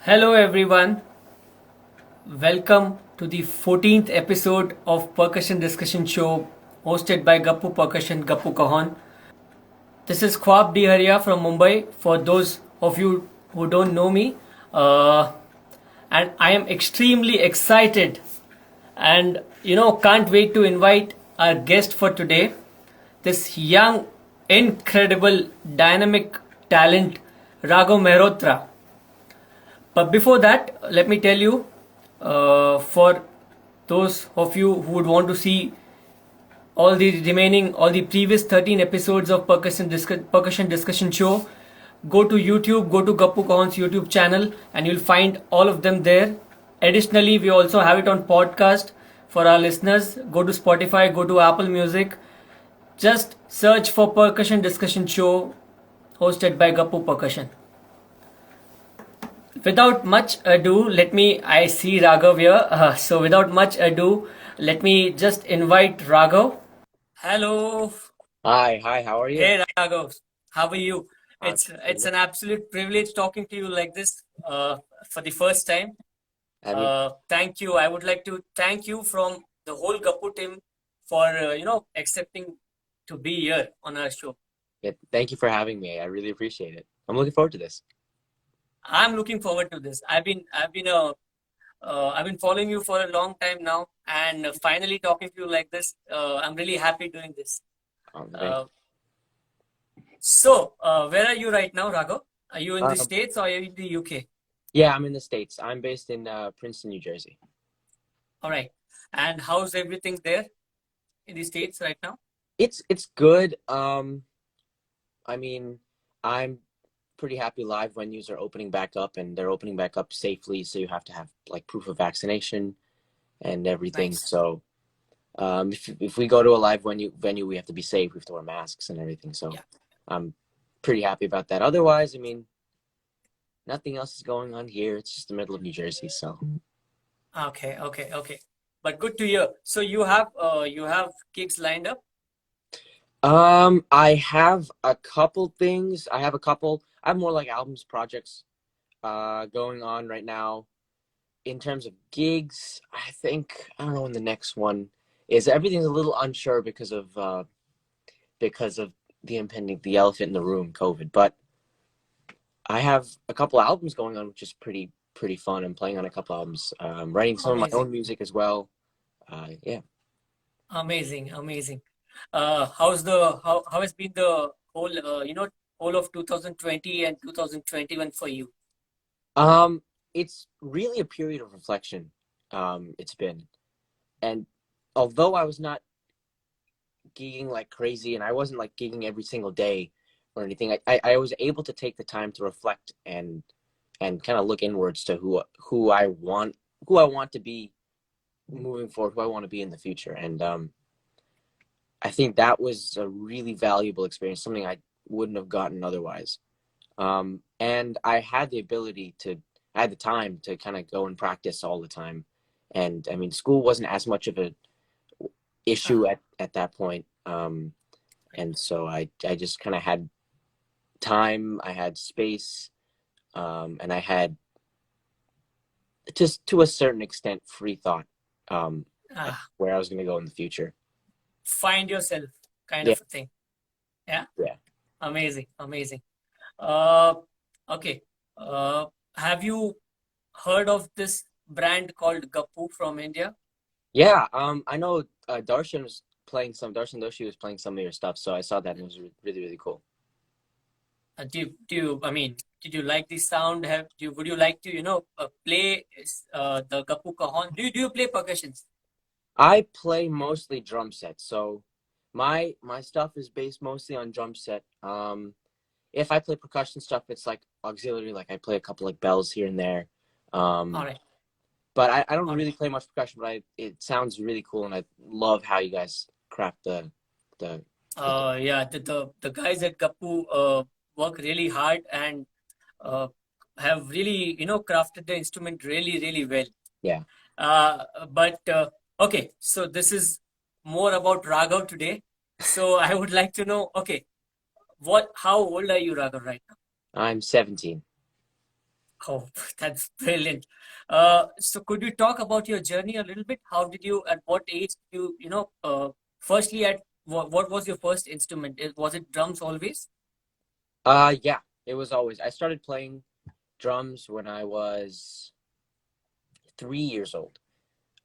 Hello everyone, welcome to the 14th episode of Percussion Discussion Show hosted by Gappu Cajon. This is Khwab Haria from Mumbai for those of you who don't know me. Uh, and I am extremely excited and can't wait to invite our guest for today, this young, incredible, dynamic talent, Raghav Mehrotra. But before that, let me tell you, for those of you who would want to see all the previous 13 episodes of Percussion Discussion Show, go to YouTube, go to Gappu Cajon's YouTube channel, and you'll find all of them there. Additionally, we also have it on podcast for our listeners. Go to Spotify, go to Apple Music. Just search for Percussion Discussion Show hosted by Gappu Percussion. Without much ado, I see Raghav here. So without much ado, let me just invite Raghav. Hello. Hi, how are you? Hey Raghav. How are you? I'm It's an absolute privilege talking to you like this for the first time. I mean, Thank you. I would like to thank you from the whole Gappu team for accepting to be here on our show. yeah, thank you for having me. I really appreciate it. I'm looking forward to this. I'm looking forward to this. I've been following you for a long time now, and finally talking to you like this. I'm really happy doing this. Thank Uh, so, where are you right now, Raghav? Are you in you. the States or are you in the UK? Yeah, I'm in the States. I'm based in Princeton, New Jersey. All right. And how's everything there in the States right now? It's good. I mean, I'm pretty happy live venues are opening back up and they're opening back up safely, so you have to have like proof of vaccination and everything. Nice. So, if we go to a live venue, we have to be safe. We have to wear masks and everything. So, Yeah. I'm pretty happy about that. Otherwise, I mean, nothing else is going on here. It's just the middle of New Jersey, so. Okay. But good to hear. So you have gigs lined up? I have a couple things. I have more like albums projects going on right now. In terms of gigs, I don't know when the next one is. Everything's a little unsure because of the elephant in the room, COVID. But I have a couple albums going on, which is pretty fun. I'm playing on a couple albums, writing some of my Amazing. own music as well. Yeah. Amazing. How has been the whole of 2020 and 2021 for you? It's really a period of reflection. It's been, and although I was not gigging like crazy, and I wasn't like gigging every single day or anything, I was able to take the time to reflect and kind of look inwards to who I want to be moving forward, who I want to be in the future, and I think that was a really valuable experience, something I wouldn't have gotten otherwise. And I had the time to kind of go and practice all the time. And I mean, school wasn't as much of an issue Ah, at that point. And so I just kind of had time, I had space, and I had just to a certain extent free thought, um, ah, where I was going to go in the future. find yourself kind Yeah, of a thing. Yeah. yeah. Amazing. Uh, okay. Have you heard of this brand called Gappu from India? Yeah, I know Darshan Doshi was playing some of your stuff, so I saw that and it was really cool. I mean, did you like the sound? Would you like to, play the Gappu Cajon? Do you play percussions? I play mostly drum sets, so my stuff is based mostly on drum set. If I play percussion stuff, it's like auxiliary, like I play a couple like bells here and there. All Um, right, but I don't all really right. play much percussion, but it sounds really cool, and I love how you guys craft the, the Yeah, the guys at Gappu work really hard and uh, have really, crafted the instrument really well. yeah. But okay, so this is more about Raghav today. So I would like to know, okay, how old are you, Raghav, right now? I'm 17. Oh, that's brilliant. So could you talk about your journey a little bit? How did you, at what age firstly, what was your first instrument? Was it drums always? Yeah, it was always. I started playing drums when I was 3 years old,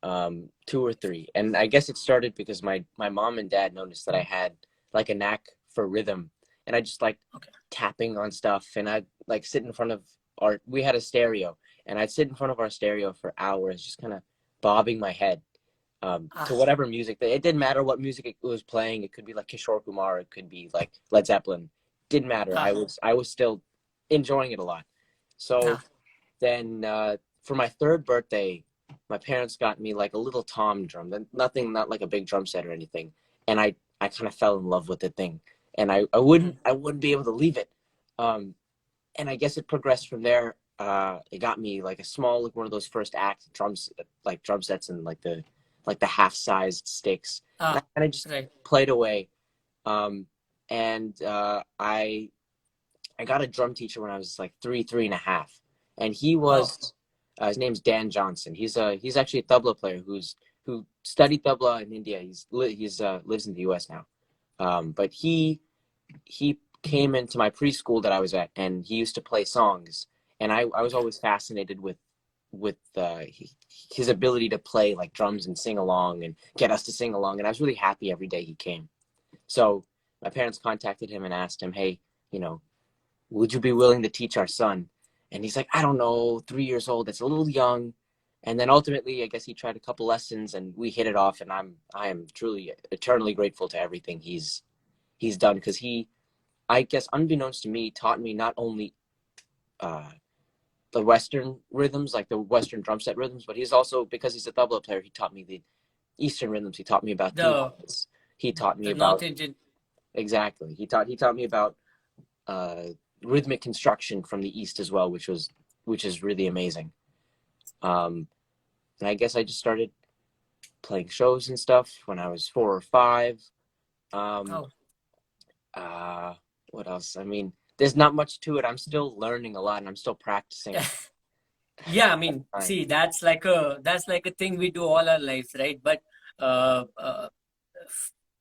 2 or 3, and I guess it started because my mom and dad noticed that I had like a knack for rhythm, and I just like Okay. tapping on stuff, and I'd like sit in front of our. We had a stereo, and I'd sit in front of our stereo for hours, just kind of bobbing my head to Ah, whatever music. It didn't matter what music it was playing. It could be like Kishore Kumar. It could be like Led Zeppelin. Didn't matter. I ah, was I was still enjoying it a lot. So ah. then for my third birthday, my parents got me like a little tom drum. Nothing, not like a big drum set or anything. And I kind of fell in love with the thing, and I Hmm. wouldn't be able to leave it. Um, and I guess it progressed from there. It got me like a small, like one of those first act drums, like drum sets, and like the half sized sticks. And I Ah, kind of just right. played away. And I got a drum teacher when I was like three and a half, and he Oh, was his name's Dan Johnson. He's actually a tabla player who studied tabla in India. He's lives in the U.S. now. But he came into my preschool that I was at, and he used to play songs, and I was okay. always fascinated with his ability to play like drums and sing along and get us to sing along, and I was really happy every day he came. So my parents contacted him and asked him, hey, you know, would you be willing to teach our son? And he's like, I don't know, 3 years old, that's a little young. And then ultimately, I guess he tried a couple lessons and we hit it off, and I am truly eternally grateful to everything he's done, because I guess unbeknownst to me, taught me not only uh, the Western rhythms, like the Western drum set rhythms, but he's also, because he's a tabla player, he taught me the Eastern rhythms. He taught me about The tilawas. He taught me the North about Indian. exactly. He taught me about uh, rhythmic construction from the East as well, which is really amazing. Um, and I guess I just started playing shows and stuff when I was 4 or 5. Um, Oh, uh, what else? I mean, there's not much to it. I'm still learning a lot, and I'm still practicing. yeah. I mean, see, that's like a thing we do all our lives, right? But uh, uh,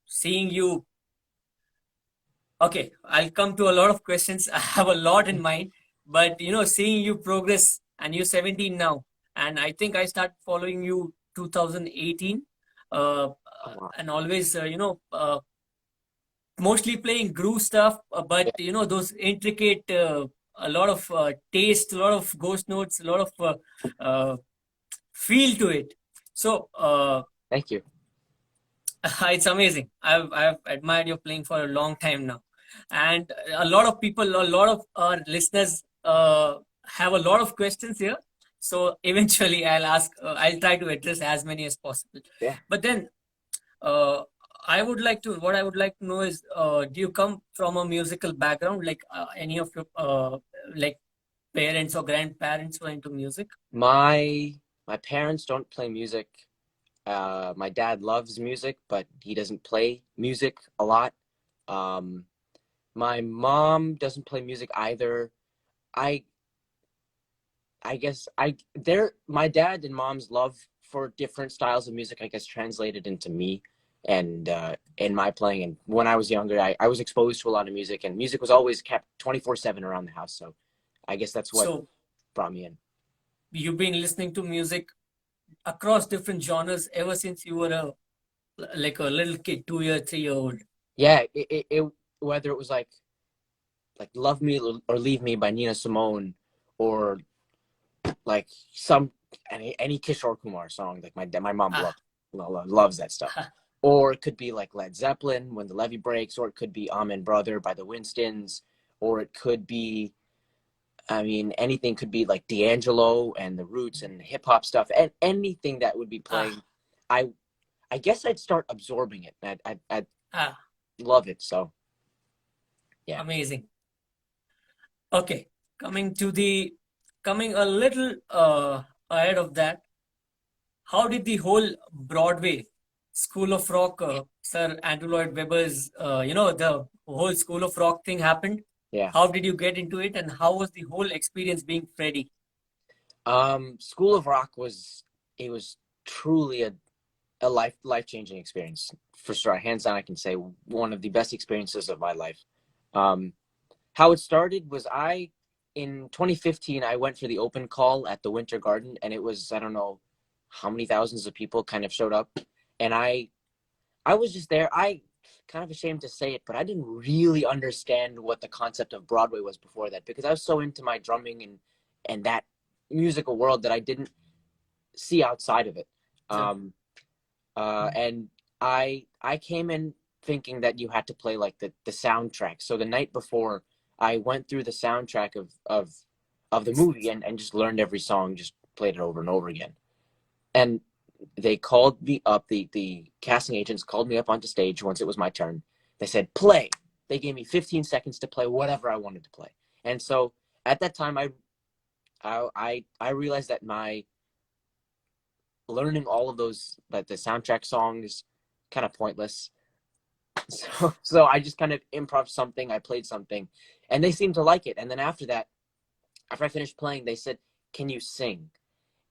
seeing you. Okay, I'll come to a lot of questions. I have a lot in mind, but seeing you progress, and you're 17 now, and I think I started following you 2018, Oh wow! and always, mostly playing groove stuff, but Yeah, those intricate, a lot of taste, a lot of ghost notes, a lot of feel to it. So thank you. it's amazing. I've admired your playing for a long time now, and a lot of people, a lot of our listeners have a lot of questions here. So eventually, I'll try to address as many as possible. Yeah. But then, uh, what I would like to know is, do you come from a musical background, like any of your like parents or grandparents were into music? My my parents don't play music. My dad loves music, but he doesn't play music a lot. Um, my mom doesn't play music either. I I guess I they're my dad and mom's love for different styles of music, I guess, translated into me and in my playing. And when I was younger, I was exposed to a lot of music, and music was always kept 24/7 around the house. So I guess that's what So brought me in. you've been listening to music across different genres ever since you were like a little kid, 2 year, 3 year old. Yeah, whether it was like "Love Me or Leave Me" by Nina Simone, or like any Kishore Kumar song. Like my mom Ah, loves that stuff. Or it could be like Led Zeppelin, When the Levee Breaks, or it could be Amen Brother by the Winstons, or it could be, I mean, anything could be like D'Angelo and the Roots and hip hop stuff, and anything that would be playing. ah, I I guess I'd start absorbing it. I'd ah, love it. So yeah. amazing. Okay, coming a little ahead of that, how did the whole Broadway School of Rock, Sir Andrew Lloyd Webber's, the whole School of Rock thing happened? Yeah. How did you get into it, and how was the whole experience being Freddie? School of Rock was truly a life-changing experience for sure. Hands down, I can say one of the best experiences of my life. How it started was in 2015, I went for the open call at the Winter Garden, and it was, I don't know how many thousands of people kind of showed up. And I was just there. I kind of ashamed to say it, but I didn't really understand what the concept of Broadway was before that, because I was so into my drumming and that musical world that I didn't see outside of it. Um, and I came in thinking that you had to play like the soundtrack. So the night before, I went through the soundtrack of the movie and just learned every song, just played it over and over again. And they called me up, the casting agents called me up onto stage once it was my turn. They said, play. They gave me 15 seconds to play whatever I wanted to play. And so at that time, I realized that my learning all of those, like the soundtrack songs, kind of pointless. So I just kind of improv something. I played something, and they seemed to like it. And then after that, after I finished playing, they said, "Can you sing?"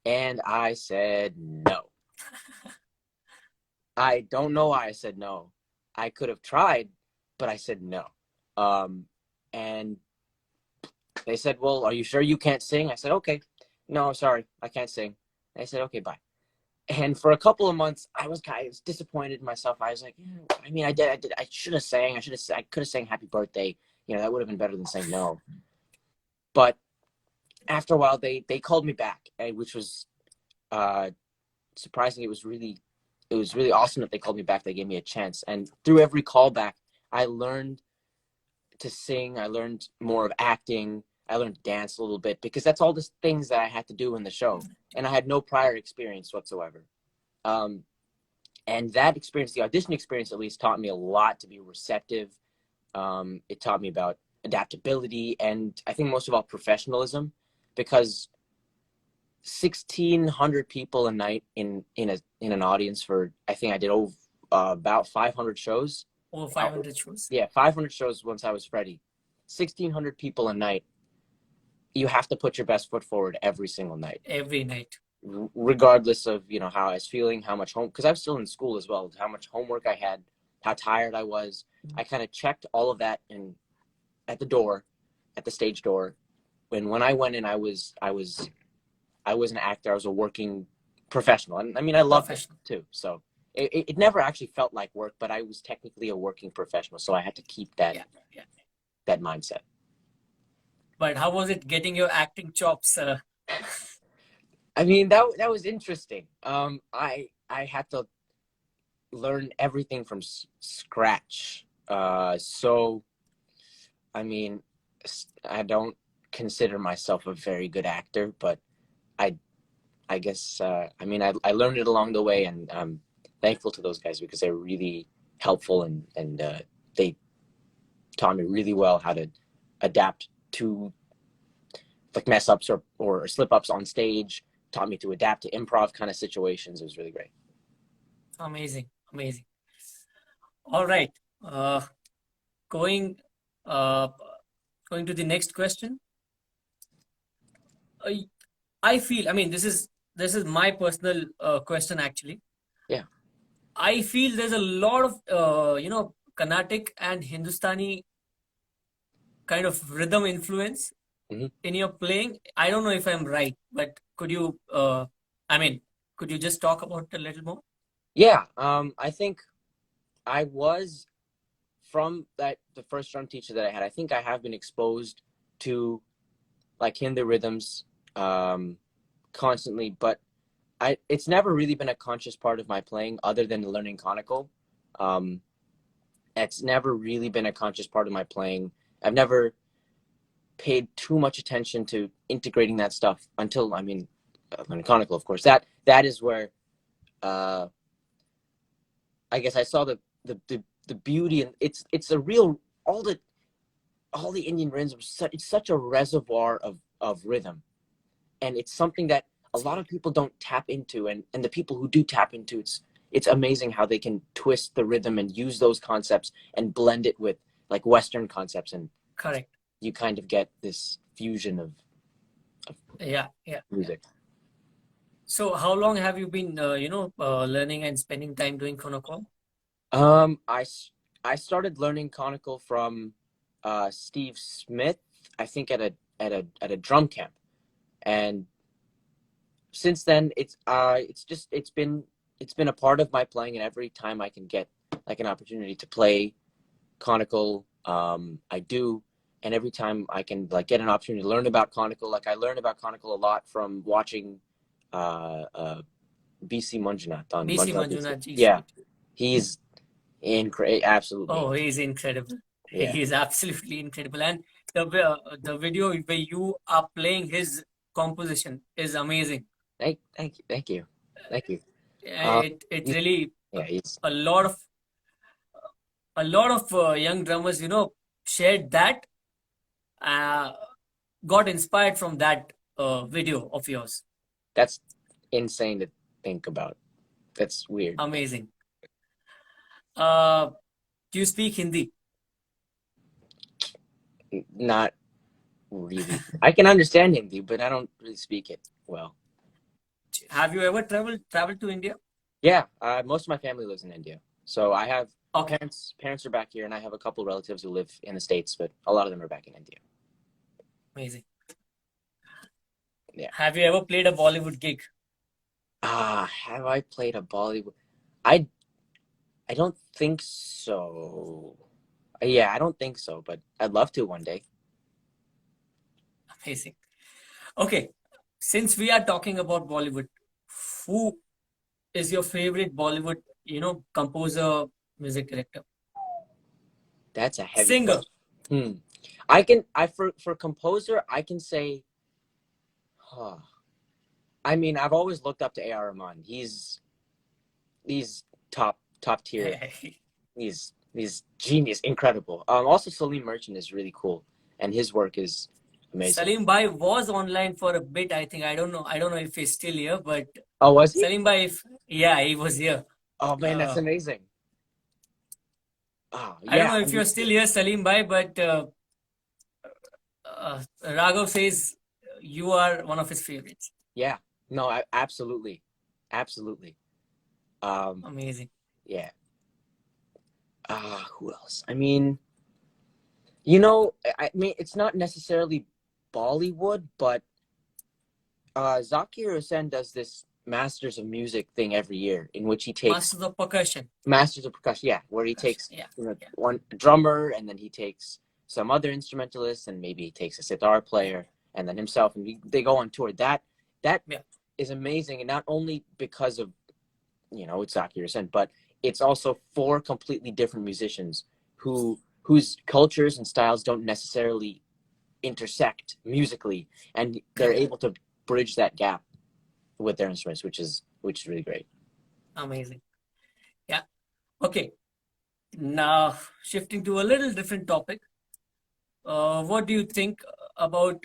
And I said no. I don't know why I said no. I could have tried, but I said no. And they said, "Well, are you sure you can't sing?" I said, "Okay, no, sorry, I can't sing." They said, "Okay, bye." And for a couple of months, I was disappointed in myself. I was like, yeah, I mean, I should have sang. I could have sang Happy Birthday. You know, that would have been better than saying no. But after a while, they called me back, which was surprising. It was really awesome that they called me back. They gave me a chance. And through every callback, I learned to sing. I learned more of acting. I learned to dance a little bit, because that's all the things that I had to do in the show. And I had no prior experience whatsoever. And that experience, the audition experience at least, taught me a lot to be receptive. It taught me about adaptability, and I think most of all professionalism, because 1,600 people a night in an audience for, I think I did about 500 shows. Over 500 shows. Yeah, 500 shows once I was Freddie. 1,600 people a night. You have to put your best foot forward every single night. Every night. Regardless of, you know, how I was feeling, how much because I was still in school as well, how much homework I had, how tired I was. I kind of checked all of that at the stage door. When I went in, I was an actor. I was a working professional. And I mean, I loved it too. So it never actually felt like work, but I was technically a working professional. So I had to keep that mindset. But how was it getting your acting chops? I mean, that was interesting. I had to learn everything from scratch. So, I mean, I don't consider myself a very good actor, but I guess, I mean, I learned it along the way, and I'm thankful to those guys, because they're really helpful, and they taught me really well how to adapt to like mess ups or slip ups on stage, taught me to adapt to improv kind of situations. It was really great. Amazing. All right. Going to the next question. I feel, I mean, this is my personal question actually. Yeah. I feel there's a lot of Carnatic and Hindustani kind of rhythm influence in your playing. I don't know if I'm right, but could you just talk about it a little more? Yeah. I think I was, from the first drum teacher that I had, I think I have been exposed to like Hindu rhythms constantly, but it's never really been a conscious part of my playing other than learning conical. It's never really been a conscious part of my playing. I've never paid too much attention to integrating that stuff until, I mean, learning conical, of course. That is where I guess I saw the beauty, and it's a real, all the Indian rhythms, it's such a reservoir of rhythm, and it's something that a lot of people don't tap into, and the people who do tap into, it's amazing how they can twist the rhythm and use those concepts and blend it with like Western concepts, and correct, you kind of get this fusion of Yeah. music. So how long have you been, learning and spending time doing Konoko? Um, I s- I started learning conical from Steve Smith, I think at a drum camp, and since then it's been a part of my playing, and every time I can get like an opportunity to play conical, I do, and every time I can like get an opportunity to learn about conical, like I learned about conical a lot from watching uh, uh, BC Manjunath on BC Manjunath BC. Manjunath ji, Yeah, sweet. he's absolutely Oh, he's incredible. yeah. He is absolutely incredible. And the video where you are playing his composition is amazing. Thank you, thank you. It He's, really yeah, he's a lot of young drummers, shared that, uh, got inspired from that video of yours. that's insane to think about. That's weird. Amazing. Uh, do you speak Hindi? Not really. I can understand Hindi, but I don't really speak it well. Have you ever traveled to India? Yeah, most of my family lives in India, so I have Okay, parents are back here, and I have a couple relatives who live in the States, but a lot of them are back in India. amazing. Yeah. Have you ever played a Bollywood gig? Have I played a Bollywood? I I don't think so. Yeah, I don't think so, but I'd love to one day. Amazing. Okay, since we are talking about Bollywood, who is your favorite Bollywood, composer, music director, That's a heavy singer? question. Hmm. I for composer, I can say, huh. I mean, I've always looked up to A.R. Rahman. He's top tier. He's genius, incredible. Also Salim Merchant is really cool, and his work is amazing. Salim Bhai was online for a bit, I think. I don't know if he's still here, but Oh, was he? Salim Bhai, yeah, he was here. Oh man, that's Uh, amazing. Oh I don't yeah, know I if mean, you're still here, Salim Bhai, but Raghav says you are one of his favorites. yeah. No, absolutely, absolutely. Um, Amazing. yeah. Who else? I mean, I mean, it's not necessarily Bollywood, but Zakir Hussain does this Masters of Music thing every year, in which he takes Masters of Percussion. Masters of Percussion, yeah, where he takes Yeah, yeah. one drummer, and then he takes some other instrumentalist, and maybe he takes a sitar player, and then himself, and they go on tour. That Yeah. is amazing, and not only because of it's Zakir Hussain, but it's also four completely different musicians whose cultures and styles don't necessarily intersect musically, and they're Correct. able to bridge that gap with their instruments, which is really great. Amazing. Yeah. Okay. Now, shifting to a little different topic, what do you think about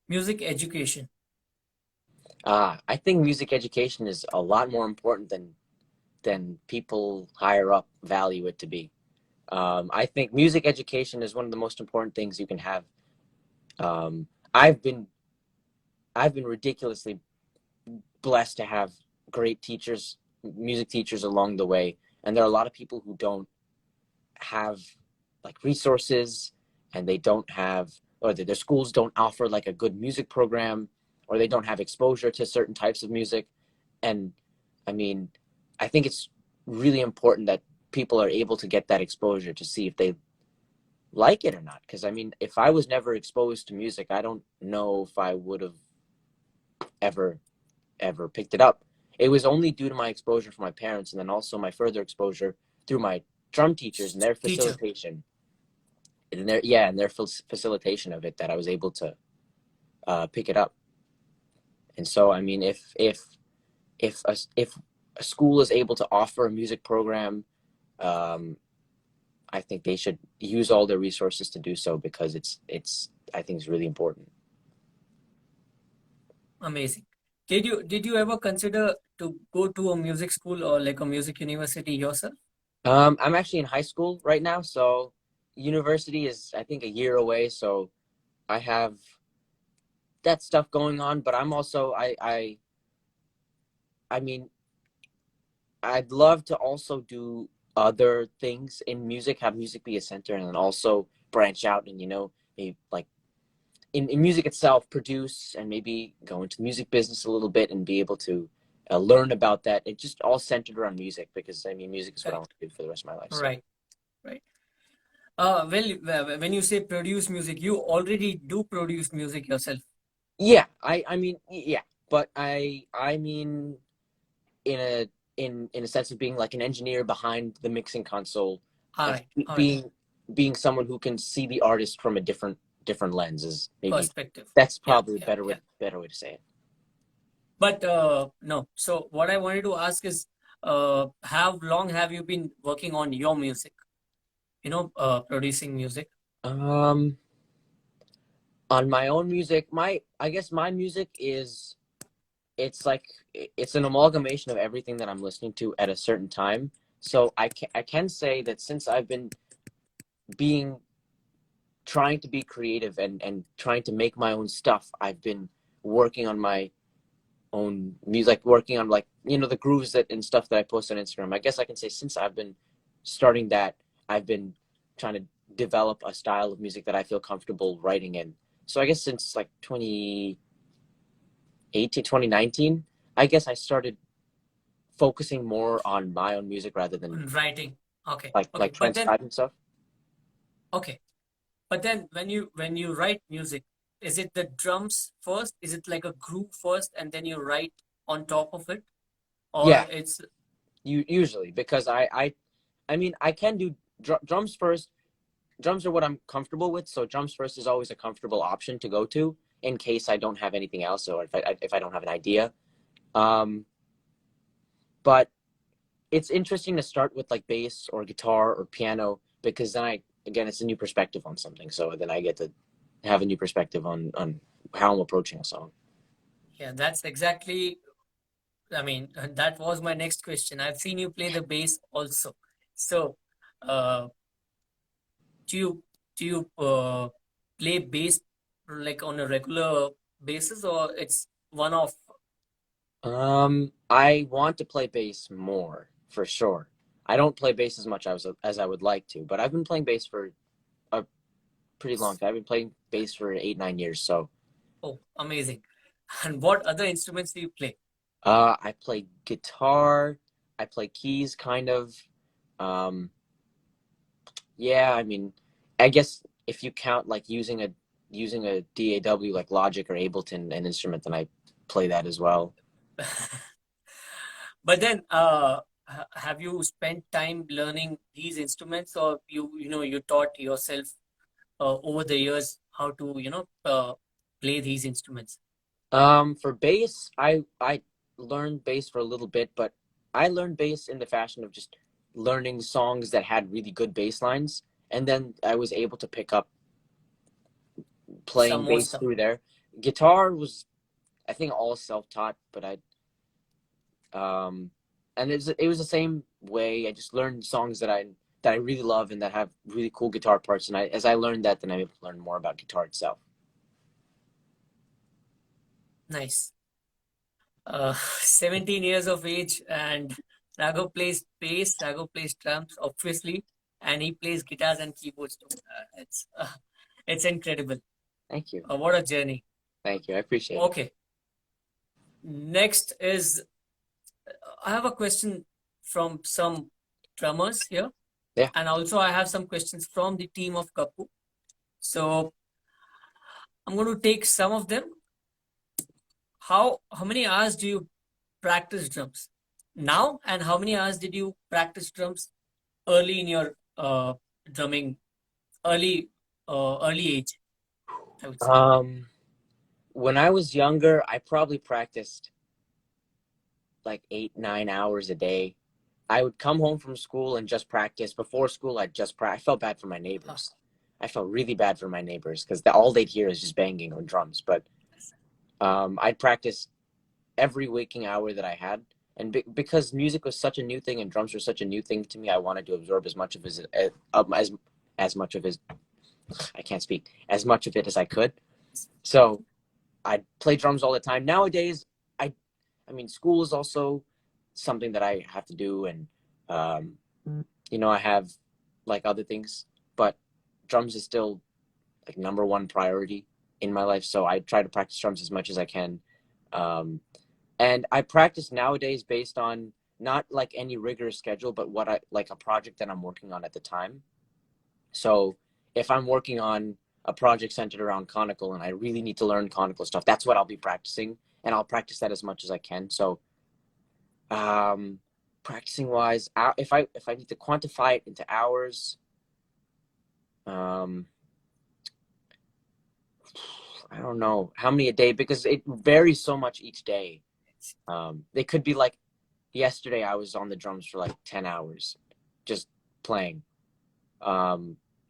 music education? I think music education is a lot more important than people higher up value it to be. I think music education is one of the most important things you can have. Um, I've been I've been ridiculously blessed to have great teachers, music teachers along the way, and there are a lot of people who don't have like resources, and they don't have, or their schools don't offer like a good music program, or they don't have exposure to certain types of music. And I mean, I think it's really important that people are able to get that exposure to see if they like it or not. Because I mean, if I was never exposed to music, I don't know if I would have ever picked it up. It was only due to my exposure from my parents, and then also my further exposure through my drum teachers and their Teacher. facilitation, and their facilitation of it, that I was able to pick it up. And so, I mean, if a school is able to offer a music program, um, I think they should use all their resources to do so, because it's I think it's really important. Amazing. Did you ever consider to go to a music school or like a music university yourself? I'm actually in high school right now, so university is I think a year away. So I have that stuff going on, but I'm also I mean, I'd love to also do other things in music, have music be a center, and then also branch out and, maybe like in music itself, produce and maybe go into the music business a little bit and be able to learn about that. It just all centered around music because I mean, music is what I Right. want to do for the rest of my life. So Right. Right. Well, when you say produce music, you already do produce music yourself. yeah, I mean, yeah, but I mean in a in a sense of being like an engineer behind the mixing console, All like right. All right. being someone who can see the artist from a different lens is maybe Perspective. that's Yeah. probably a Yeah. Yeah. better way to say it. But no. So what I wanted to ask is, how long have you been working on your music? Producing music. Um, on my own music, I guess my music is it's like it's an amalgamation of everything that I'm listening to at a certain time. So I can say that since I've been being trying to be creative and trying to make my own stuff, I've been working on my own music, working on like the grooves that and stuff that I post on Instagram. I guess I can say since I've been starting that, I've been trying to develop a style of music that I feel comfortable writing in. So I guess since like 2018, 2019, I guess I started focusing more on my own music rather than Writing. Okay. like Okay. But then, transcribing stuff. okay. But then when you write music, is it the drums first? Is it like a groove first and then you write on top of it? Or Yeah, it's you usually because I mean I can do drums first. Drums are what I'm comfortable with, so drums first is always a comfortable option to go to in case I don't have anything else or if I don't have an idea. Um, but it's interesting to start with like bass or guitar or piano because then again it's a new perspective on something. So then I get to have a new perspective on how I'm approaching a song. yeah, that's exactly, I mean, that was my next question. I've seen you play the bass also. So, uh, do you do you play bass like on a regular basis or it's one off? I want to play bass more for sure. I don't play bass as much as I would like to, but I've been playing bass for a pretty long time. I've been playing bass for 8 9 years. So Oh, amazing. And what other instruments do you play? I play guitar. I play keys, kind of. Um, yeah, I mean, I guess if you count like using a DAW like Logic or Ableton an instrument, then I play that as well. But then, have you spent time learning these instruments, or you taught yourself over the years how to play these instruments? For bass, I learned bass for a little bit, but I learned bass in the fashion of just learning songs that had really good bass lines, and then I was able to pick up Some playing more bass stuff. through there. Guitar was, I think, all self-taught, but um, and it was the same way. I just learned songs that I really love and that have really cool guitar parts, and as I learned that, then I able to learn more about guitar itself. Nice. 17 years of age, and Raghav plays bass, Raghav plays drums, obviously, and he plays guitars and keyboards too. It's incredible. Thank you, What a journey. thank you, I appreciate it. Okay. Next is I have a question from some drummers here, Yeah. and also I have some questions from the team of Gappu. So I'm going to take some of them. How many hours do you practice drums now, and how many hours did you practice drums early in your drumming early age? I would say. Um, when I was younger, I probably practiced like 8 9 hours a day. I would come home from school and just practice. Before school, I'd just practice. I felt bad for my Huh. neighbors. I felt really bad for my neighbors because all they'd hear is just banging on drums. But I'd practice every waking hour that I had. And because music was such a new thing and drums were such a new thing to me, I wanted to absorb as much of as much of his I can't speak as much of it as I could. So I play drums all the time. Nowadays, I mean, school is also something that I have to do, and um, I have like other things, but drums is still like number one priority in my life. So I try to practice drums as much as I can. Um, and I practice nowadays based on not like any rigorous schedule, but what I like a project that I'm working on at the time. So if I'm working on a project centered around conical and I really need to learn conical stuff, that's what I'll be practicing, and I'll practice that as much as I can. So um, practicing wise, if I need to quantify it into hours, um, I don't know how many a day because it varies so much each day. It could be like yesterday I was on the drums for like 10 hours just playing.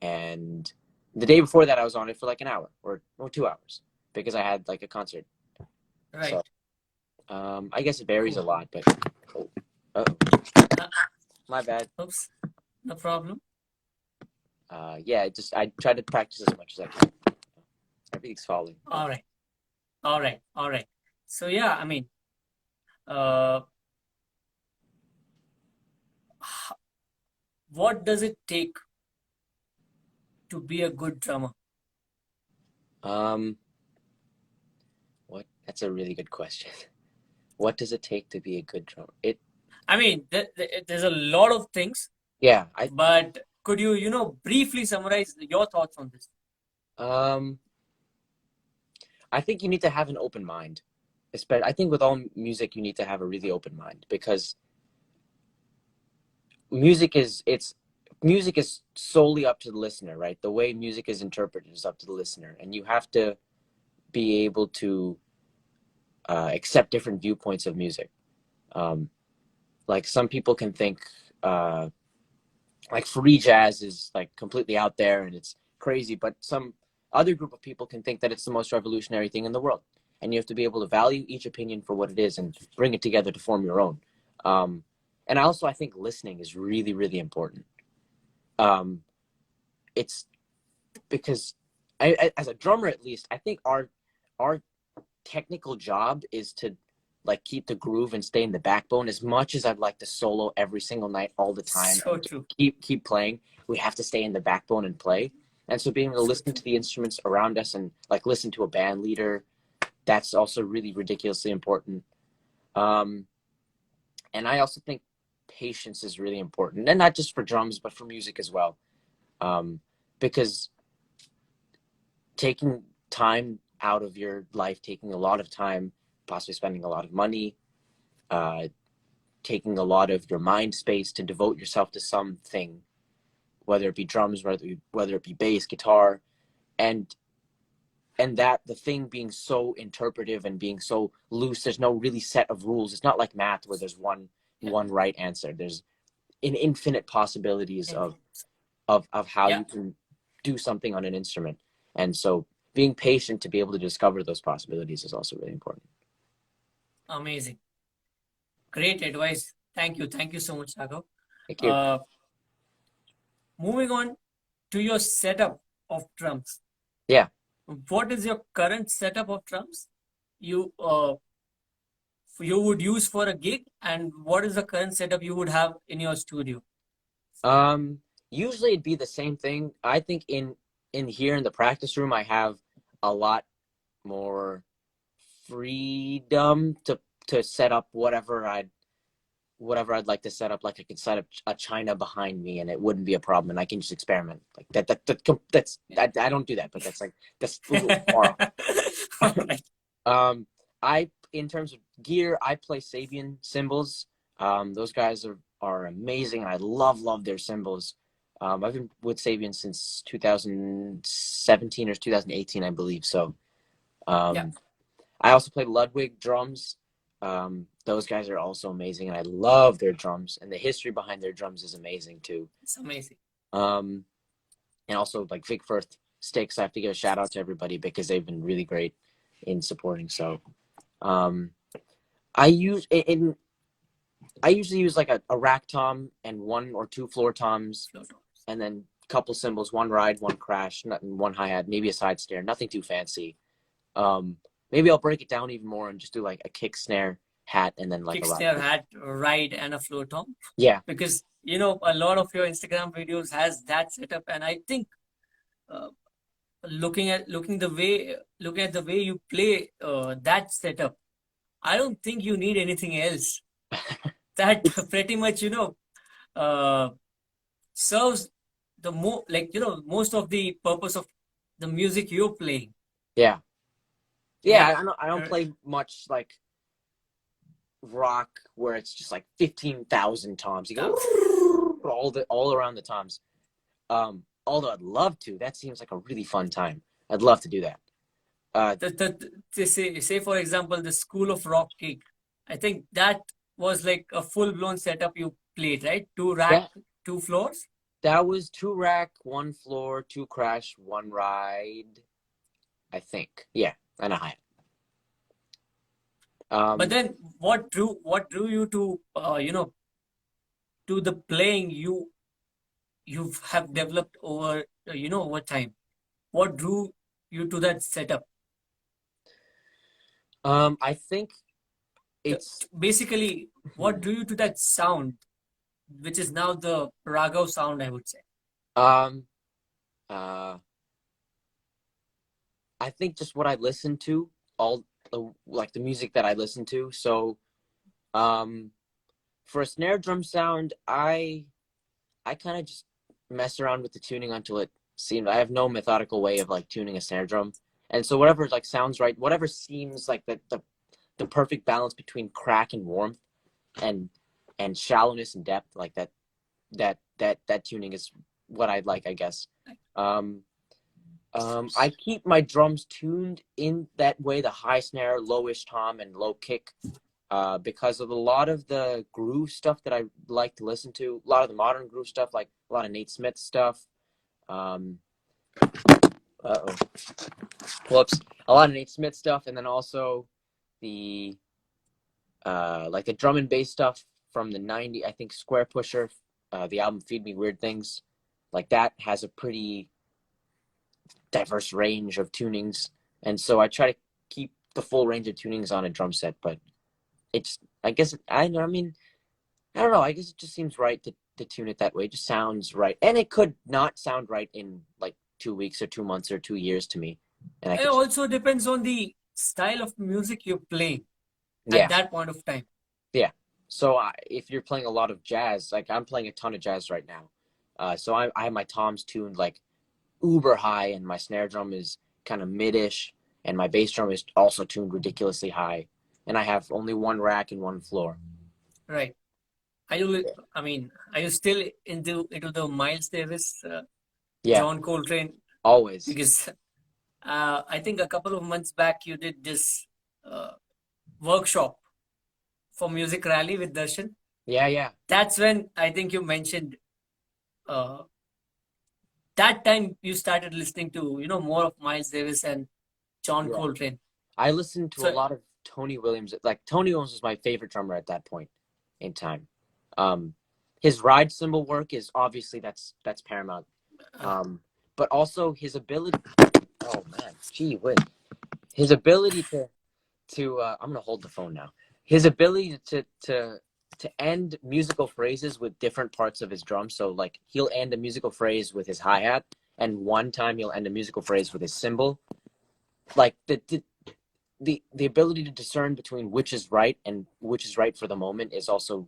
And the day before that I was on it for like an hour or 2 hours because I had like a concert. So Right. I guess it varies a Cool. lot, but oh, Uh, my bad. oops. No problem. Yeah, I try to practice as much as I can. Everything's falling. All right. All right. All right. So yeah, I mean, uh, what does it take to be a good drummer? Um, what? That's a really good question. What does it take to be a good drummer? I mean, there's a lot of things, Yeah, but could you, briefly summarize your thoughts on this? um, I think you need to have an open mind. Especially, I think with all music, you need to have a really open mind because music is solely up to the listener, right? The way music is interpreted is up to the listener, and you have to be able to accept different viewpoints of music. Um, like some people can think uh, like free jazz is like completely out there and it's crazy, but some other group of people can think that it's the most revolutionary thing in the world. And you have to be able to value each opinion for what it is and bring it together to form your own. Um, and also, I think listening is really, really important. Um, it's because as a drummer, at least, I think our technical job is to like keep the groove and stay in the backbone. As much as I'd like to solo every single night all the time So and true. keep playing, we have to stay in the backbone and play. And so being able to So listen true. to the instruments around us and like listen to a band leader, that's also really ridiculously important. Um, and I also think patience is really important, and not just for drums but for music as well. Um, because taking time out of your life, taking a lot of time, possibly spending a lot of money, uh, taking a lot of your mind space to devote yourself to something, whether it be drums, whether it be bass, guitar, and that the thing being so interpretive and being so loose. There's no really set of rules. It's not like math where there's Yeah. one right answer. There's an infinite possibilities And of how yeah, you can do something on an instrument, and so being patient to be able to discover those possibilities is also really important. amazing. Great advice. Thank you. Thank you so much, Raghav. Thank you. Uh, moving on to your setup of drums. Yeah. What is your current setup of drums you you would use for a gig, and what is the current setup you would have in your studio? Um, Usually it'd be the same thing. I think in here in the practice room, I have a lot more freedom to set up whatever I'd like to set up. Like I could set up a china behind me, and it wouldn't be a problem, and I can just experiment like that. That's I don't do that, but that's a little far All off. right. I in terms of gear, I play Sabian cymbals. Those guys are amazing, and I love their cymbals. I've been with Sabian since 2017 or 2018, I believe. So Yeah, um, I also play Ludwig drums. Those guys are also amazing, and I love their drums, and the history behind their drums is amazing too. it's amazing. Um, and also like Vic Firth Sticks, I have to give a shout out to everybody because they've been really great in supporting. So um, I use in I usually use like a rack tom and one or two floor toms, and then a couple cymbals, one ride, one crash, one hi hat, maybe a side snare, nothing too fancy. Um, Maybe I'll break it down even more and just do like a kick snare hat and then like Kick a ride. snare, hat, ride, and a floor tom. Yeah, Because a lot of your Instagram videos has that setup, and I think uh, looking at the way you play that setup, I don't think you need anything else. That it's pretty much uh, serves the most of the purpose of the music you're playing. yeah, yeah. Yeah. I don't Uh, play much like rock where it's just like 15,000 toms. You go uh, all around the toms. Although I'd love to. That seems like a really fun time. I'd love to do that. say for example the School of Rock gig. I think that was like a full blown setup you played, right? Two rack, That two floors. that was 2 rack, 1 floor, 2 crash, 1 ride. I think. Yeah, and a hi-hat. But Um, then what drew you to to the playing you have developed over over time? What drew you to that setup? I think The, it's basically, what drew you to that sound, which is now the Raghav sound, I would say. um uh I think just what I listen to, all like the music that I listen to. So um for a snare drum sound, I kind of just mess around with the tuning until it seems. I have no methodical way of like tuning a snare drum, and so whatever like sounds right, whatever seems like the perfect balance between crack and warmth, and shallowness and depth, like that tuning is what I'd like, I guess. Um, I keep my drums tuned in that way: the high snare, lowish tom, and low kick. Because of a lot of the groove stuff that I like to listen to, a lot of the modern groove stuff, like a lot of Nate Smith stuff. Um, oh, whoops, a lot of Nate Smith stuff, and then also the like the drum and bass stuff from the '90s. I think Square Pusher, the album "Feed Me Weird Things," like that has a pretty diverse range of tunings, and so I try to keep the full range of tunings on a drum set. But it's, I guess, I mean, I don't know. I guess it just seems right to tune it that way. It just sounds right. And it could not sound right in like 2 weeks or 2 months or 2 years to me. And I It could just, also depends on the style of music you play at yeah, that point of time. yeah. So if you're playing a lot of jazz, like I'm playing a ton of jazz right now. So I have my toms tuned like uber high, and my snare drum is kind of mid-ish, and my bass drum is also tuned ridiculously high. And I have only 1 rack and 1 floor. Right. Are you still into the Miles Davis, Yeah, John Coltrane? always. Because I think a couple of months back you did this uh, workshop for Music Rally with Darshan. Yeah, yeah, That's when I think you mentioned uh, that time you started listening to more of Miles Davis and John yeah. Coltrane. I listened to a So lot of Tony Williams. Like Tony Williams was my favorite drummer at that point in time. Um, his ride cymbal work is obviously that's paramount. uh, But also his ability. Oh man, gee whiz. His ability to I'm gonna hold the phone now. His ability to end musical phrases with different parts of his drum. So like he'll end a musical phrase with his hi hat, and one time he'll end a musical phrase with his cymbal. Like the ability to discern between which is right and which is right for the moment is also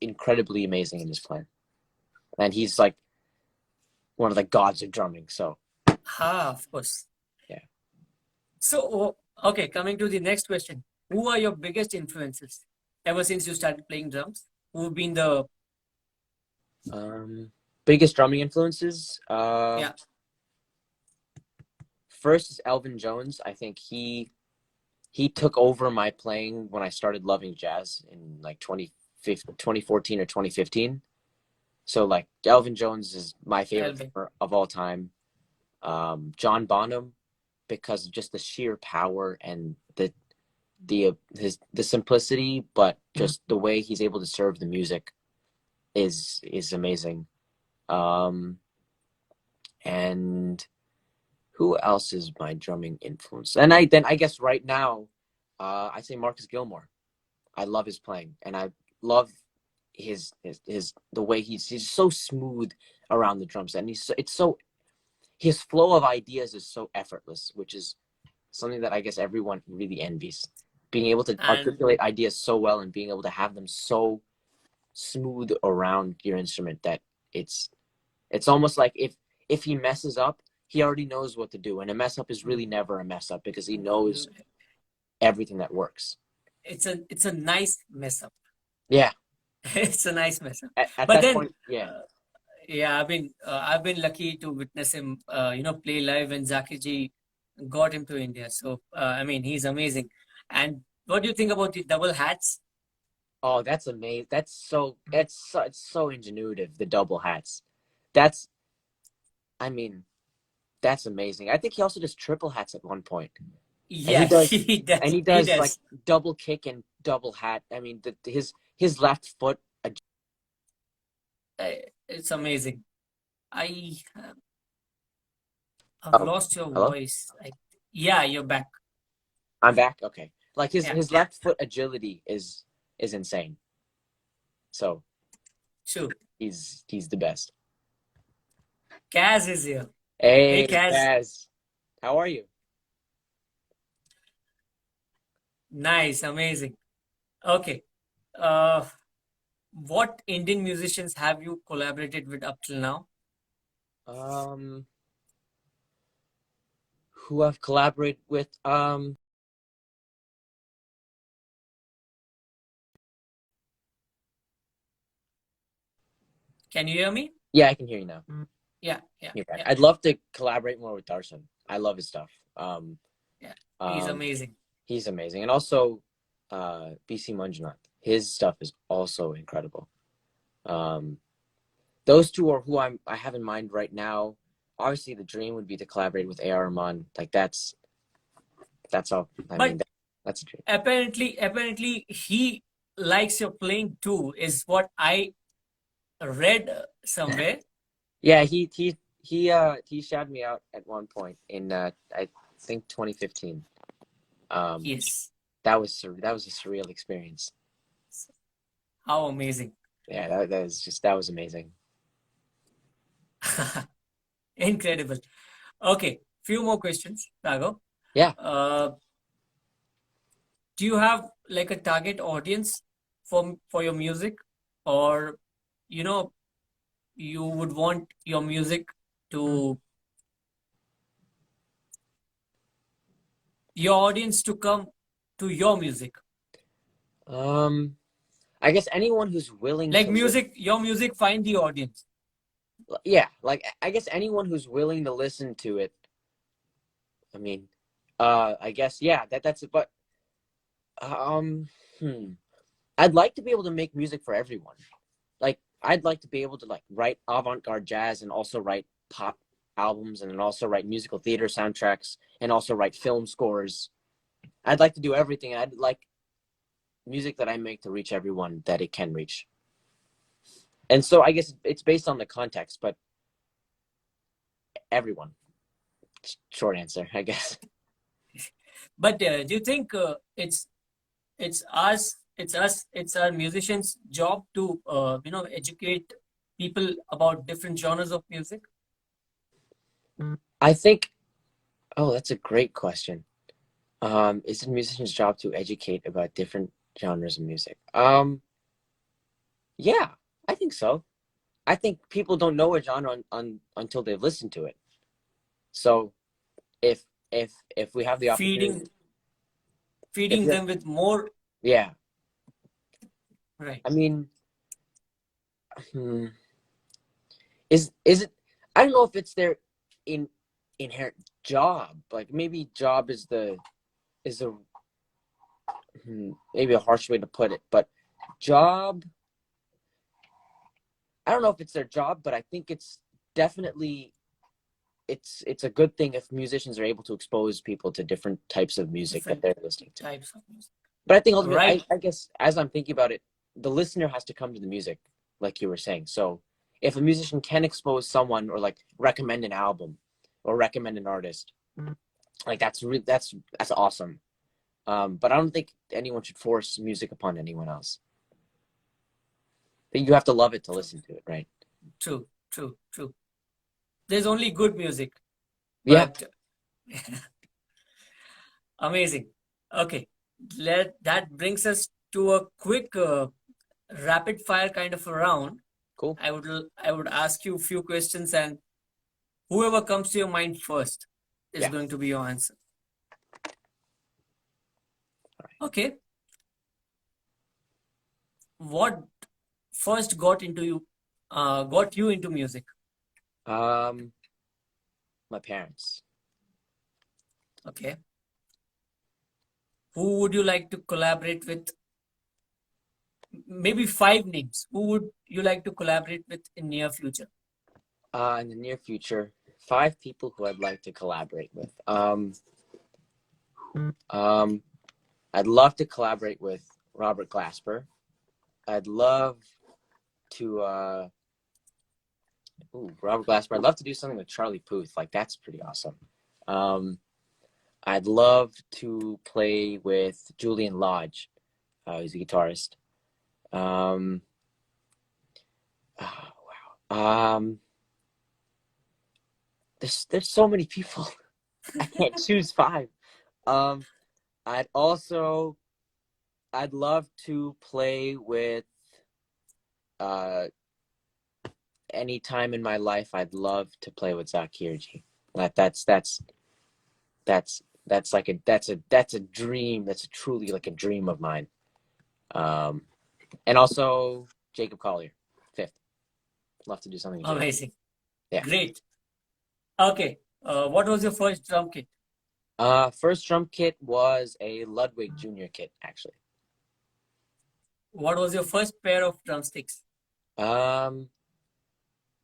incredibly amazing in his playing. And he's like one of the gods of drumming. So of course. yeah. So okay, coming to the next question. Who are your biggest influences ever since you started playing drums? Who've been the Biggest drumming influences. yeah First is Elvin Jones. I think he took over my playing when I started loving jazz in like 2014 or 2015. So like Elvin Jones is my favorite Elvin? drummer of all time. John Bonham, because of just the sheer power and the simplicity, but just the way he's able to serve the music is amazing. And Who else is my drumming influence? And I guess right now, I say Marcus Gilmore. I love his playing, and I love his the way he's so smooth around the drum set, and his flow of ideas is so effortless, which is something that I guess everyone really envies. Being able to And articulate ideas so well and being able to have them so smooth around your instrument that it's almost like if he messes up, he already knows what to do, and a mess up is really never a mess up because he knows everything that works. it's a nice mess up. Yeah. It's a nice mess up. At But that then, point, yeah. yeah, I've been lucky to witness him, play live when Zakir ji got him to India. So I mean, he's amazing. And what do you think about the double hats? Oh, that's amazing. It's so ingenuitive, the double hats. That's I mean, that's amazing. I think he also does triple hats at one point. And Yeah, he does. he He does like does. double kick and double hat. I mean, his left foot. It's amazing. I I've Oh, lost your hello? voice. Yeah, you're back. I'm back. Okay. Like Yeah, his left foot agility is insane. So true. he's the best. Kaz is here. Hey, Hey, Kaz. Kaz. How are you? Nice, amazing. Okay. Uh, what Indian musicians have you collaborated with up till now? Um, who I've collaborated with? Can you hear me? Yeah, I can hear you now. Yeah, yeah, You're back. yeah, I'd love to collaborate more with Darshan. I love his stuff. yeah. He's Um, amazing. he's amazing, and also, BC Manjunath. His stuff is also incredible. Um, those two are who I have in mind right now. Obviously, the dream would be to collaborate with A.R. Rahman. Like that's all. I But mean, that's a dream. apparently he likes your playing too, is what I read somewhere. Yeah, he shouted me out at one point in I think 2015. Um, Yes. that was a surreal experience. How amazing. Yeah, that was amazing. Incredible. Okay, few more questions, Raghav. Yeah. Uh, do you have like a target audience for your music, or you know you would want your music to your audience to come to your music? I guess anyone who's willing Like to music, your music find the audience. yeah, like I guess anyone who's willing to listen to it. I mean, I guess yeah, that's it. But um, hmm. I'd like to be able to make music for everyone. Like I'd like to be able to like write avant-garde jazz and also write pop albums and then also write musical theater soundtracks and also write film scores. I'd like to do everything. I'd like music that I make to reach everyone that it can reach. And so I guess it's based on the context, but everyone. Short answer, I guess. But do you think it's it's our musicians' job to educate people about different genres of music? I think, oh, that's a great question. Is it a musician's job to educate about different genres of music? Yeah, I think so. I think people don't know a genre until they've listened to it. So if if we have the opportunity, Feeding if feeding you're, them with more, yeah, right? I mean, hmm, is it? I don't know if it's their in inherent job. Like maybe job is a maybe a harsh way to put it, but job. I don't know if it's their job, but I think it's definitely it's a good thing if musicians are able to expose people to different types of music that Different they're listening to. types of music, But I think ultimately, right? I guess as I'm thinking about it, the listener has to come to the music, like you were saying. So if a musician can expose someone or like recommend an album, or recommend an artist. Like that's awesome. But I don't think anyone should force music upon anyone else. But you have to love it to listen to it, right? True, true, true. There's only good music, Yeah. but amazing. Okay, that brings us to a quick rapid fire kind of a round. Cool. I would ask you a few questions, and whoever comes to your mind first is Yeah. going to be your answer. Okay. What first got you into music? My parents. Okay. Who would you like to collaborate with? Maybe 5 names. Who would you like to collaborate with in near future? In the near future, 5 people who I'd like to collaborate with. I'd love to collaborate with Robert Glasper. I'd love to Robert Glasper. I'd love to do something with Charlie Puth. Like that's pretty awesome. I'd love to play with Julian Lodge. He's a guitarist. Oh, wow. There's so many people. I can't choose 5. I'd love to play with any time in my life. I'd love to play with Zach Kirji. That's a dream. That's truly like a dream of mine. And also Jacob Collier, 5th. Love to do something. Amazing. Yeah. Great. Okay. What was your first drum kit? First drum kit was a Ludwig Junior kit, actually. What was your first pair of drumsticks?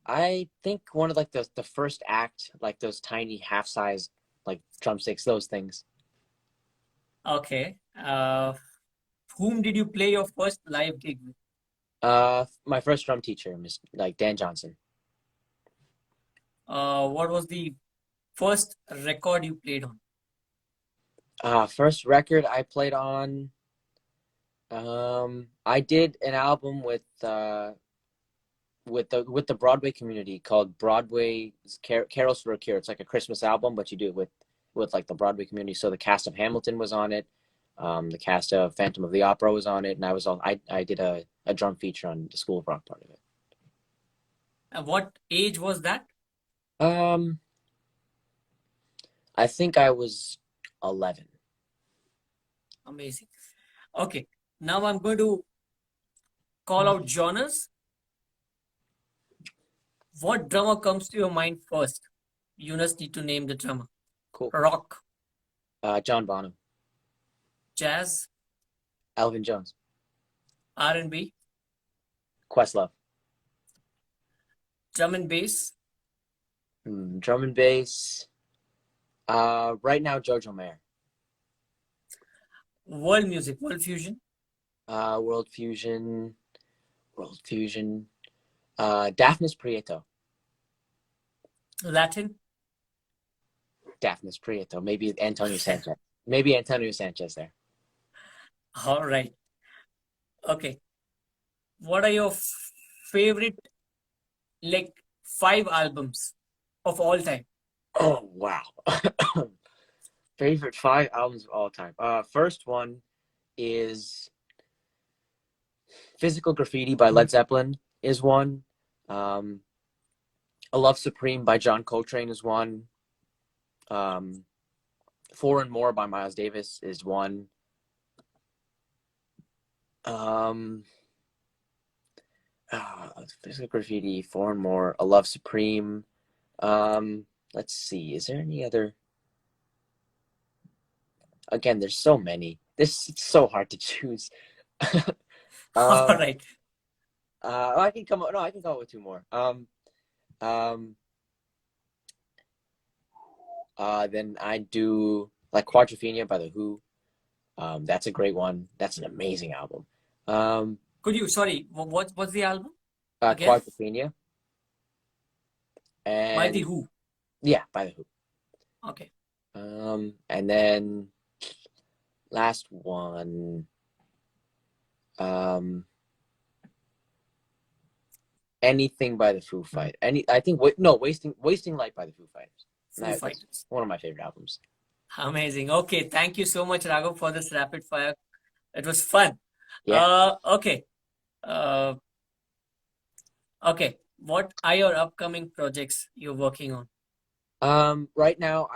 I think one of like the first act, like those tiny half-size like drumsticks, those things. Okay. Whom did you play your first live gig with? My first drum teacher, like Dan Johnson. What was the first record you played on? First record I played on. I did an album with the Broadway community called Broadway's Carols for a Cure. It's like a Christmas album, but you do it with like the Broadway community. So the cast of Hamilton was on it. The cast of Phantom of the Opera was on it, and I did a drum feature on the School of Rock part of it. And what age was that? I think I was 11. Amazing. Okay. Now I'm going to call out genres. What drummer comes to your mind first? You just need to name the drummer. Cool. Rock. John Bonham. Jazz. Alvin Jones. R&B. Questlove. Drum and bass. Drum and bass. Right now, Jojo Mayer. World music. World fusion. World fusion. Daphnis Prieto. Latin. Daphnis Prieto. Maybe Antonio Sanchez there. All right. Okay. What are your favorite, like, 5 albums of all time? Oh, wow. Favorite 5 albums of all time. First one is Physical Graffiti by Led Zeppelin is one. A Love Supreme by John Coltrane is one. 4 and More by Miles Davis is one. Physical Graffiti, 4 and More, A Love Supreme. Let's see. Is there any other? Again, there's so many. It's so hard to choose. All right. I can come up with 2 more. Then I do like Quadrophenia by The Who. That's a great one. That's an amazing album. What's the album? Again? Quadrophenia. By The Who. Yeah, by the Who. Okay. And then last one, anything by the Foo Fighters. I think Wasting Light by the Foo Fighters. Foo That's Fighters. one of my favorite albums. Amazing. Okay. Thank you so much, Raghav, for this rapid fire. It was fun. Yeah. Okay. Okay. What are your upcoming projects you're working on? Right now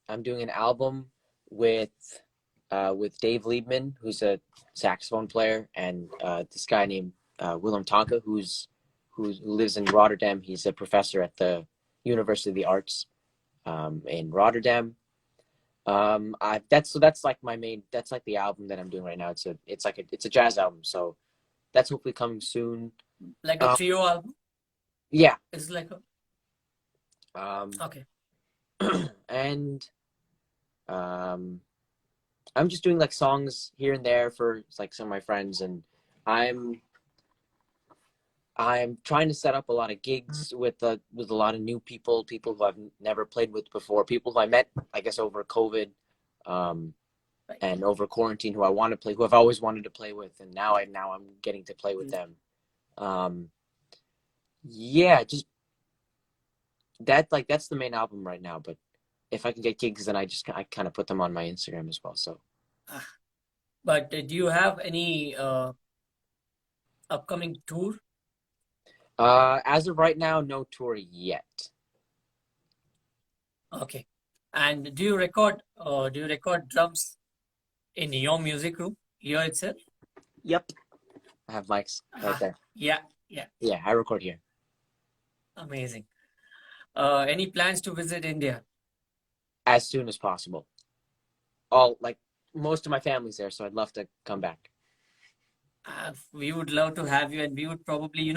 I'm doing an album with Dave Liebman, who's a saxophone player, and this guy named Willem Tonka, who lives in Rotterdam. He's a professor at the University of the Arts in Rotterdam. That's like that's like the album that I'm doing right now. It's a jazz album, so that's hopefully coming soon. Like a trio album? Yeah. It's like a okay. And I'm just doing like songs here and there for like some of my friends, and I'm trying to set up a lot of gigs with a lot of new people who I've never played with before, people who I met, I guess, over COVID, and over quarantine, who I've always wanted to play with, and now I'm getting to play with them. Yeah, just that's the main album right now. But if I can get gigs, then I kind of put them on my Instagram as well. So. But do you have any upcoming tour? As of right now, no tour yet. Okay. And do you record drums in your music room here itself? Yep. I have mics right there. Yeah. Yeah, I record here. Amazing. Any plans to visit India? As soon as possible. Most of my family's there, so I'd love to come back. We would love to have you, and we would probably,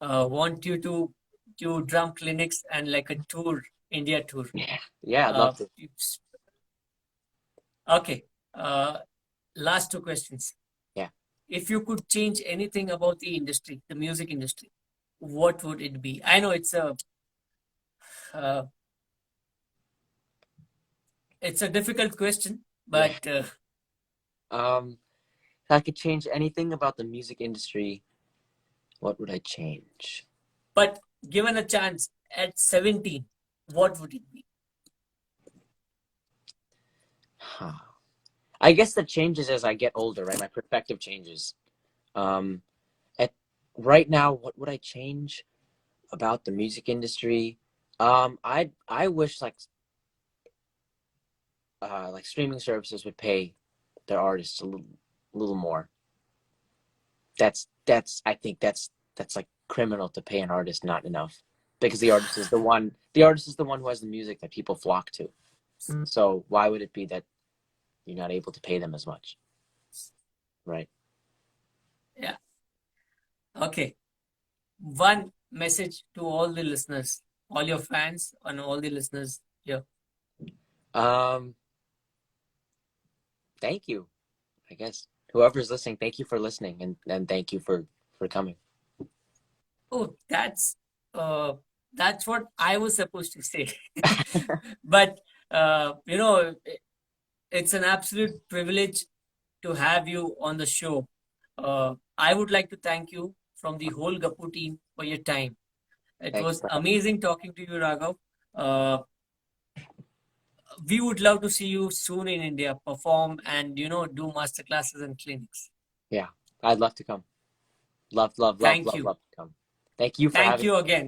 want you to do drum clinics and like a tour, India tour. Yeah, I'd love to. Okay. Last two questions. Yeah. If you could change anything about the industry, the music industry, what would it be? I know it's a difficult question, but if I could change anything about the music industry, what would I change? But given a chance at 17, what would it be? I guess that changes as I get older, right? My perspective changes. Right now, what would I change about the music industry? I wish like streaming services would pay their artists a little more. I think that's like criminal to pay an artist not enough, because the artist is the one who has the music that people flock to. So why would it be that you're not able to pay them as much? Right. Yeah. Okay. One message to all the listeners, all your fans and all the listeners here. Thank you. I guess whoever's listening, thank you for listening, and thank you for coming. Oh, that's what I was supposed to say. But it's an absolute privilege to have you on the show. I would like to thank you from the whole Gappu team for your time. It was amazing talking to you, Raghav. We would love to see you soon in India, perform and do masterclasses and clinics. Yeah, I'd love to come. Love to come. Thank you for having me.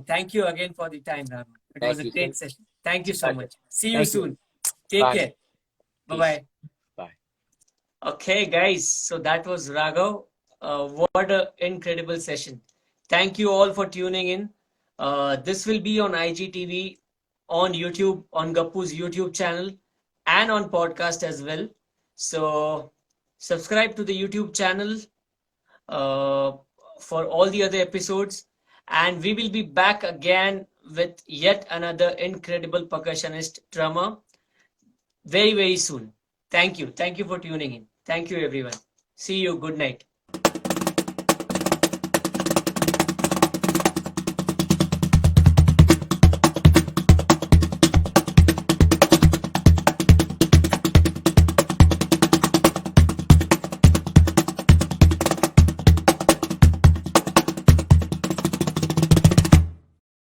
Thank you again for the time, Raghav. It was a great session. Thank you so much. See you soon. Take care. Bye-bye. Bye. Okay, guys. So that was Raghav. What an incredible session. Thank you all for tuning in. This will be on IGTV, on YouTube, on Gappu's YouTube channel, and on podcast as well. So subscribe to the YouTube channel for all the other episodes. And we will be back again with yet another incredible percussionist drummer very, very soon. Thank you. Thank you for tuning in. Thank you, everyone. See you. Good night.